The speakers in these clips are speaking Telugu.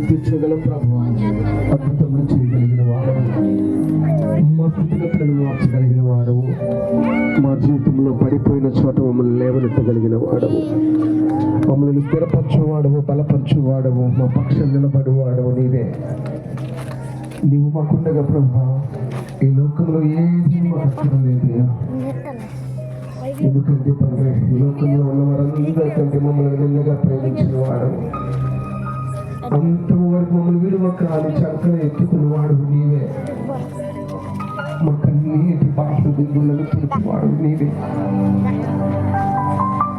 తీర్చగల ప్రభు అద్భుతములు చేయగలిగిన వాడు, మా స్థితిగతులను మార్చగలిగిన వాడవు, మా జీవితంలో పడిపోయిన చోట మమ్మల్ని లేవనెత్తగలిగిన వాడవు, మమ్మల్ని స్థిరపరచువాడవు, బలపరచువాడవు, మా పక్షం నిలబడువాడవు నీవే. నీవు మాకుండగా ప్రభు ఈ లోకంలో ఏది మాకు లేదు. ఎందుకంటే ప్రభు ఈ లోకంలో ఉన్న వారందరికంటే మమ్మల్ని నిన్నగా ప్రేమించిన వాడవు, అంతవరకు మమ్మల్ని విడువక అని చక్కగా ఎత్తుకున్న వాడు నీవే. మా కన్నీటి బాహ్య దిగులను తుడుపువాడు నీవే.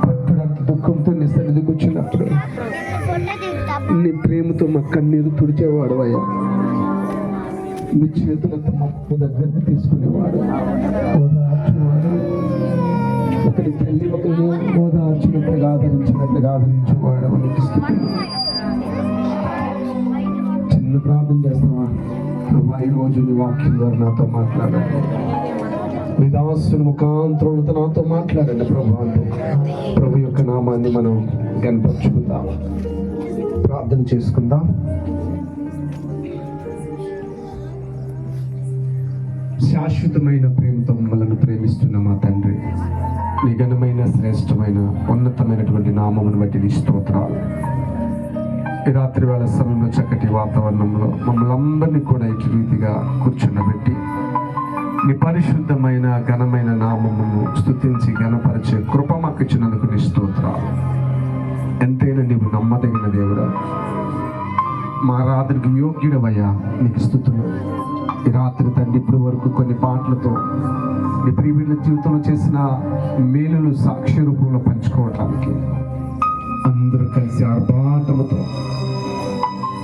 అక్కడంత దుఃఖంతో నీ సన్నిధికి వచ్చినప్పుడు నీ ప్రేమతో మా కన్నీరు తుడిచేవాడు అయ్యా. నీ చేతులతో మా దగ్గరికి తీసుకునేవాడు, ఓదార్చువాడు. ఒకరి తల్లి ఒకరిని ఓదార్చినట్టుగా ఆదరించినట్టుగా ఆదరించేవాడు. నీకు స్థితి చిన్న ప్రార్థన చేస్తావా ప్రభా? ఈ రోజు నీ వాక్యం ద్వారా నాతో మాట్లాడండి, మీ దాసుని ముఖాంతరంతో నాతో మాట్లాడండి ప్రభా అంటూ ప్రభు యొక్క నామాన్ని మనం కనపరుచుకుందాం, ప్రార్థన చేసుకుందాం. శాశ్వతమైన ప్రేమతో మమ్మల్ని ప్రేమిస్తున్న మా తండ్రి, నీ ఘనమైన శ్రేష్టమైన ఉన్నతమైనటువంటి నామమును బట్టి నీ స్తోత్రాలు. ఈ రాత్రి వేళ సమయంలో చక్కటి వాతావరణంలో మమ్మల్ని అందరినీ కూడా ఇటు రీతిగా కూర్చున్నబెట్టి నీ పరిశుద్ధమైన ఘనమైన నామమును స్తుతించి ఘనపరిచే కృప మాకు ఇచ్చినందుకు నీ స్తోత్రాలు. ఎంతైనా నీవు నమ్మదగిన దేవుడా, మా ఆరాధనకు యోగ్యుడవయ్యా, నీకు స్తుతులు. ఈ రాత్రి తండ్రి ఇప్పటి వరకు కొన్ని పాటలతో నీ ప్రియమైన జీవితంలో చేసిన మేలులు సాక్ష్య రూపంలో పంచుకోవటానికి అందరూ కలిసి ఆర్భాటముతో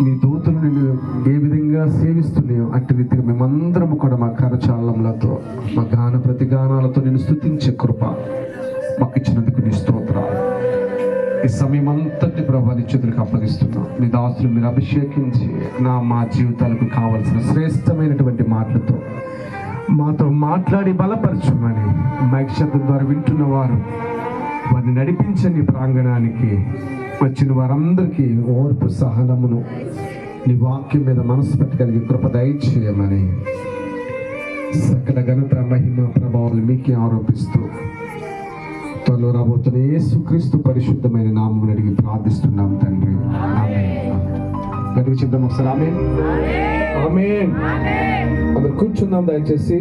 నీ దూతలు నిన్ను ఏ విధంగా సేవిస్తున్నాయో అట్టి రీతిగా మేమందరము కూడా మా కరచాలములతో మా గాన ప్రతిగానాలతో నిన్ను స్తుతించే కృప మాకు ఇచ్చినందుకు నీ స్తోత్రాలు. ఈ సమయం అంతటి ప్రభా నీ చేతులకు అప్పగిస్తున్నాం. నీ దాసులు మీరు అభిషేకించి మా జీవితాలకు కావలసిన శ్రేష్టమైనటువంటి మాటలతో మాతో మాట్లాడి బలపరచమని మైక్ శబ్దం ద్వారా వింటున్న వారు వారిని నడిపించని ప్రాంగణానికి వచ్చిన వారందరికీ ఓర్పు సహనమును నీ వాక్యం మీద మనసు పెట్టగలిగే కృప దయచేయమని సకల ఘనత మహిమ ప్రభావాలు మీకే ఆరోపిస్తూ త్వరలో రాబోతున్న యేసుక్రీస్తు పరిశుద్ధమైన నామమును అడిగి ప్రార్థిస్తున్నాం తండ్రి. గట్టిగా చెప్దాం ఒకసారి ఆమేన్. ఆమేన్. అందరు కూర్చుందాం దయచేసి.